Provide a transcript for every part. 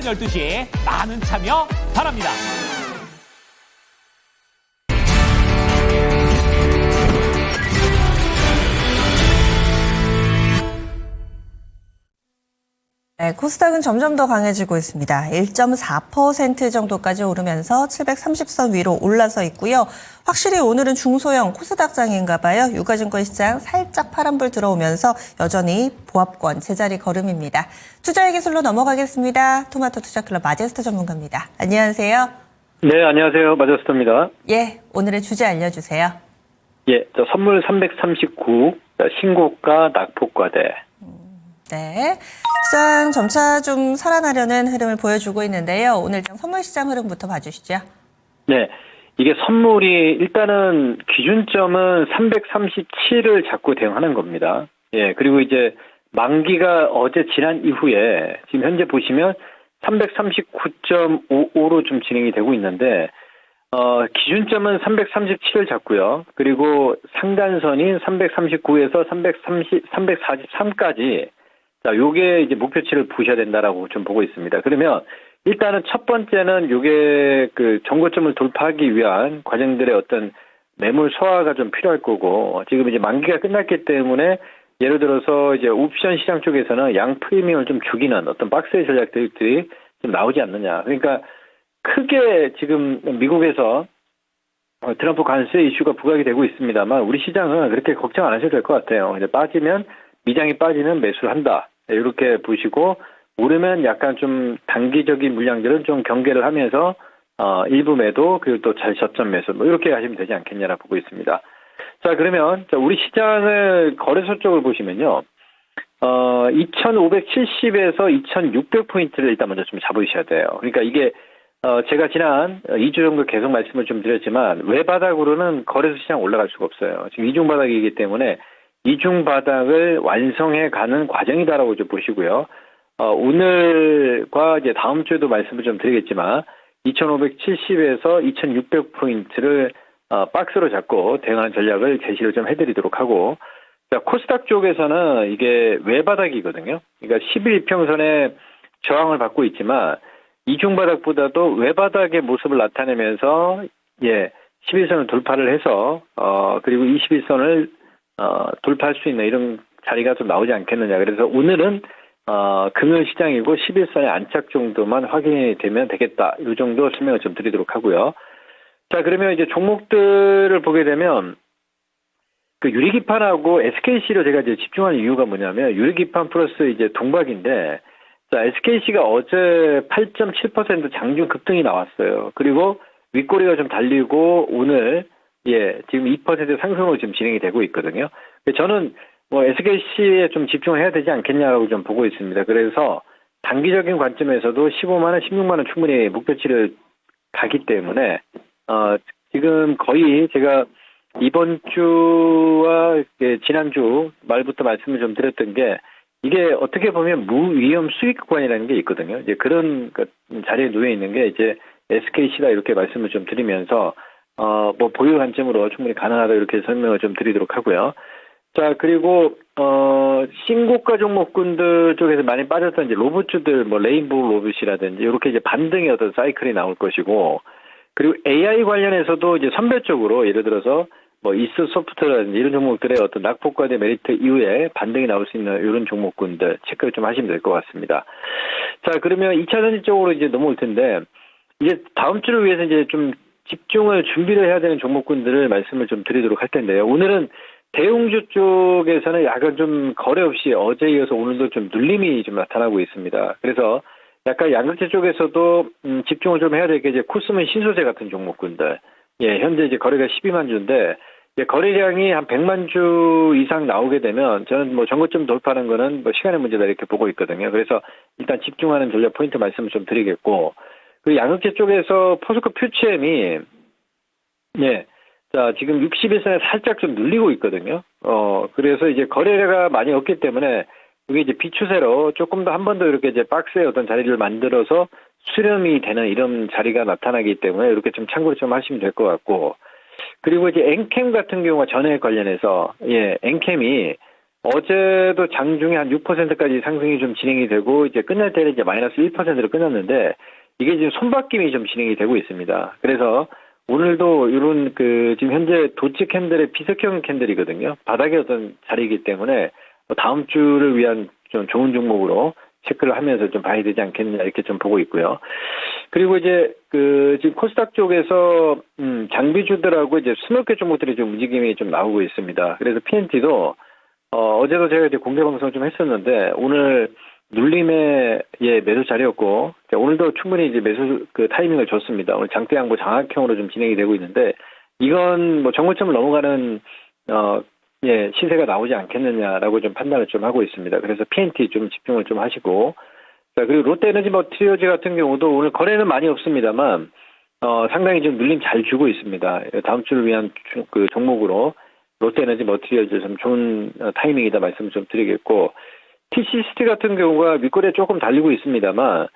12시 많은 참여 바랍니다. 네, 코스닥은 점점 더 강해지고 있습니다. 1.4% 정도까지 오르면서 730선 위로 올라서 있고요. 확실히 오늘은 중소형 코스닥장인가 봐요. 유가증권 시장 살짝 파란불 들어오면서 여전히 보합권 제자리 걸음입니다. 투자의 기술로 넘어가겠습니다. 토마토 투자클럽 마제스터 전문가입니다. 안녕하세요. 네, 안녕하세요. 마제스터입니다. 예, 오늘의 주제 알려주세요. 예, 선물 339, 신고가 낙폭과대. 네, 시장 점차 좀 살아나려는 흐름을 보여주고 있는데요. 오늘 선물 시장 흐름부터 봐주시죠. 네, 이게 선물이 일단은 기준점은 337을 잡고 대응하는 겁니다. 예, 그리고 이제 만기가 어제 지난 이후에 지금 현재 보시면 339.55로 좀 진행이 되고 있는데 기준점은 337을 잡고요. 그리고 상단선인 339에서 343까지 자, 요게 이제 목표치를 보셔야 된다라고 좀 보고 있습니다. 그러면 일단은 첫 번째는 요게 그 정고점을 돌파하기 위한 과정들의 어떤 매물 소화가 좀 필요할 거고, 지금 이제 만기가 끝났기 때문에 예를 들어서 이제 옵션 시장 쪽에서는 양 프리미엄을 좀 죽이는 어떤 박스의 전략들이 좀 나오지 않느냐. 그러니까 크게 지금 미국에서 트럼프 관세 이슈가 부각이 되고 있습니다만 우리 시장은 그렇게 걱정 안 하셔도 될 것 같아요. 이제 빠지면 미장이 빠지면 매수를 한다. 이렇게 보시고 오르면 약간 좀 단기적인 물량들은 좀 경계를 하면서 일부 매도 그리고 또 잘 저점 매수 뭐 이렇게 하시면 되지 않겠냐라 보고 있습니다. 자, 그러면 우리 시장을 거래소 쪽을 보시면요. 2570에서 2600포인트를 일단 먼저 좀 잡으셔야 돼요. 그러니까 이게 제가 지난 2주 정도 계속 말씀을 좀 드렸지만 외바닥으로는 거래소 시장 올라갈 수가 없어요. 지금 이중 바닥이기 때문에 이중 바닥을 완성해 가는 과정이다라고 좀 보시고요. 오늘과 이제 다음 주에도 말씀을 좀 드리겠지만 2570에서 2600포인트를 박스로 잡고 대응하는 전략을 제시를 좀 해드리도록 하고, 자, 코스닥 쪽에서는 이게 외바닥이거든요. 그러니까 11평선에 저항을 받고 있지만 이중 바닥보다도 외바닥의 모습을 나타내면서 11선을 돌파를 해서 그리고 21선을 돌파할 수 있는 이런 자리가 좀 나오지 않겠느냐. 그래서 오늘은 금요일 시장이고 11선의 안착 정도만 확인이 되면 되겠다. 이 정도 설명을 좀 드리도록 하고요. 자, 그러면 이제 종목들을 보게 되면 그 유리기판하고 SKC로 제가 이제 집중하는 이유가 뭐냐면 유리기판 플러스 이제 동박인데, 자, SKC가 어제 8.7% 장중 급등이 나왔어요. 그리고 윗꼬리가 좀 달리고 오늘 지금 2% 상승으로 지금 진행이 되고 있거든요. 저는 SKC에 좀 집중을 해야 되지 않겠냐라고 좀 보고 있습니다. 그래서 단기적인 관점에서도 15만원, 16만원 충분히 목표치를 가기 때문에, 지금 거의 제가 이번 주와 지난주 말부터 말씀을 좀 드렸던 게 이게 어떻게 보면 무위험 수익 구간이라는 게 있거든요. 이제 그런 자리에 놓여 있는 게 이제 SKC다 이렇게 말씀을 좀 드리면서 보유 관점으로 충분히 가능하다 이렇게 설명을 좀 드리도록 하고요. 자, 그리고 신고가 종목군들 쪽에서 많이 빠졌던 이제 로봇주들 레인보우 로봇이라든지 이렇게 이제 반등의 어떤 사이클이 나올 것이고, 그리고 AI 관련해서도 이제 선별적으로 예를 들어서 이스 소프트라든지 이런 종목들의 어떤 낙폭과대 메리트 이후에 반등이 나올 수 있는 이런 종목군들 체크를 좀 하시면 될 것 같습니다. 자, 그러면 2차전지 쪽으로 이제 넘어올 텐데, 이제 다음 주를 위해서 이제 좀 집중을 준비를 해야 되는 종목군들을 말씀을 좀 드리도록 할 텐데요. 오늘은 대웅주 쪽에서는 약간 좀 거래 없이 어제에 이어서 오늘도 좀 눌림이 좀 나타나고 있습니다. 그래서 약간 양극재 쪽에서도 집중을 좀 해야 될 게 이제 코스모 신소재 같은 종목군들. 현재 이제 거래가 12만 주인데 거래량이 한 100만 주 이상 나오게 되면 저는 전고점 돌파하는 거는 시간의 문제다 이렇게 보고 있거든요. 그래서 일단 집중하는 전략 포인트 말씀을 좀 드리겠고, 그리고 양극재 쪽에서 포스코 퓨치엠이 자, 지금 61선에 살짝 좀 눌리고 있거든요. 그래서 이제 거래가 많이 없기 때문에 이게 이제 비추세로 조금 더 한 번 더 이렇게 이제 박스의 어떤 자리를 만들어서 수렴이 되는 이런 자리가 나타나기 때문에 이렇게 좀 참고를 좀 하시면 될 것 같고, 그리고 이제 엔캠 같은 경우가 전에 관련해서 엔캠이 어제도 장중에 한 6%까지 상승이 좀 진행이 되고 이제 끝날 때는 이제 마이너스 1%로 끝났는데 이게 지금 손바뀜이 좀 진행이 되고 있습니다. 그래서 오늘도 이런 지금 현재 도치 캔들의 비석형 캔들이거든요. 바닥의 어떤 자리이기 때문에 다음 주를 위한 좀 좋은 종목으로 체크를 하면서 좀 봐야 되지 않겠느냐 이렇게 좀 보고 있고요. 그리고 이제 지금 코스닥 쪽에서 장비주들하고 이제 20개 종목들이 좀 움직임이 좀 나오고 있습니다. 그래서 PNT도 어제도 제가 이제 공개 방송을 좀 했었는데 오늘 눌림의 매수 자리였고 오늘도 충분히 이제 매수 타이밍을 줬습니다. 오늘 장대 양보 장악형으로 좀 진행이 되고 있는데 이건 뭐 정고점을 넘어가는 시세가 나오지 않겠느냐라고 좀 판단을 좀 하고 있습니다. 그래서 PNT 좀 집중을 좀 하시고 자 그리고 롯데에너지 머티리얼즈 같은 경우도 오늘 거래는 많이 없습니다만 상당히 좀 눌림 잘 주고 있습니다. 다음 주를 위한 종목으로 롯데에너지 머티리얼즈 좀 좋은 타이밍이다 말씀을 좀 드리겠고 TCCT 같은 경우가 윗거래 조금 달리고 있습니다만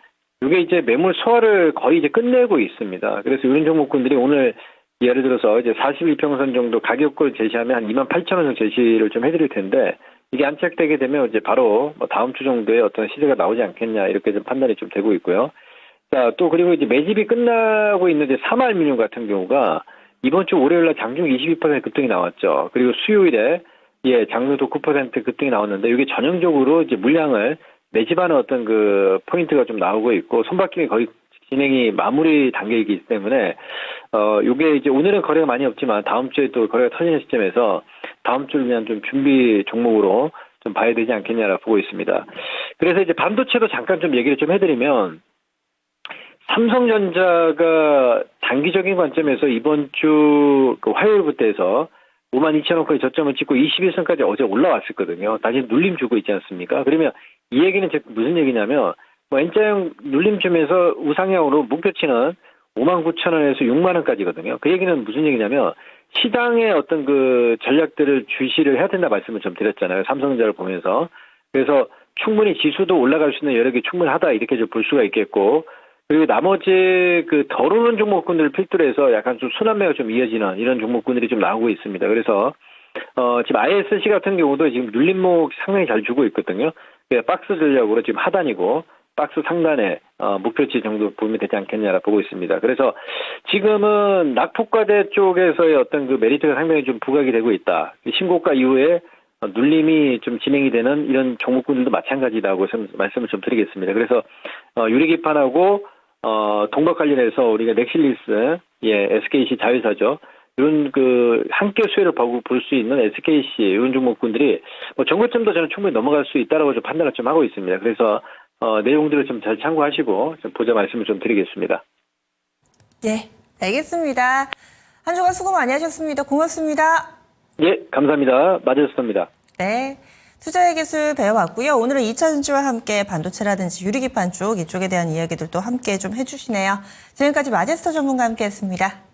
이게 이제 매물 소화를 거의 이제 끝내고 있습니다. 그래서 이런 종목군들이 오늘 예를 들어서 이제 41평선 정도 가격을 제시하면 한 28,000원 정도 제시를 좀 해드릴 텐데 이게 안착되게 되면 이제 바로 다음 주 정도에 어떤 시세가 나오지 않겠냐 이렇게 좀 판단이 좀 되고 있고요. 자, 또 그리고 이제 매집이 끝나고 있는 이제 사마알루미늄 같은 경우가 이번 주 월요일날 장중 22% 급등이 나왔죠. 그리고 수요일에 장중도 9% 급등이 나왔는데 이게 전형적으로 이제 물량을 매집하는 어떤 포인트가 좀 나오고 있고 손바뀜이 거의 진행이 마무리 단계이기 때문에 요게 이제 오늘은 거래가 많이 없지만 다음 주에 또 거래가 터지는 시점에서 다음 주를 위한 좀 준비 종목으로 좀 봐야 되지 않겠냐라고 보고 있습니다. 그래서 이제 반도체도 잠깐 좀 얘기를 좀 해드리면 삼성전자가 단기적인 관점에서 이번 주 화요일부터 해서 52,000원까지 저점을 찍고 21선까지 어제 올라왔었거든요. 다시 눌림 주고 있지 않습니까? 그러면 이 얘기는 무슨 얘기냐면 N자형 눌림 주면서 우상향으로 목표치는 59,000원에서 60,000원까지거든요. 그 얘기는 무슨 얘기냐면 시장의 어떤 전략들을 주시를 해야 된다 말씀을 좀 드렸잖아요. 삼성전자를 보면서. 그래서 충분히 지수도 올라갈 수 있는 여력이 충분하다 이렇게 좀 볼 수가 있겠고 그리고 나머지 덜 오른 종목군들을 필두로 해서 약간 좀 순환매가 좀 이어지는 이런 종목군들이 좀 나오고 있습니다. 그래서 지금 ISC 같은 경우도 지금 눌림목 상당히 잘 주고 있거든요. 박스 전략으로 지금 하단이고 박스 상단에 목표치 정도 보면 되지 않겠냐라 보고 있습니다. 그래서 지금은 낙폭과대 쪽에서의 어떤 메리트가 상당히 좀 부각이 되고 있다. 신고가 이후에 눌림이 좀 진행이 되는 이런 종목군들도 마찬가지다고 말씀을 좀 드리겠습니다. 그래서 유리기판하고 동박 관련해서 우리가 넥실리스, SKC 자회사죠. 이런 함께 수혜를 볼 수 있는 SKC 이런 종목군들이 정고점도 저는 충분히 넘어갈 수 있다라고 좀 판단을 좀 하고 있습니다. 그래서 내용들을 좀 잘 참고하시고 좀 보자 말씀을 좀 드리겠습니다. 네, 알겠습니다. 한 주간 수고 많이 하셨습니다. 고맙습니다. 예, 감사합니다. 마제스터입니다. 네. 투자의 기술 배워왔고요. 오늘은 2차전지와 함께 반도체라든지 유리기판 쪽 이쪽에 대한 이야기들도 함께 좀 해주시네요. 지금까지 마제스터 전문가와 함께했습니다.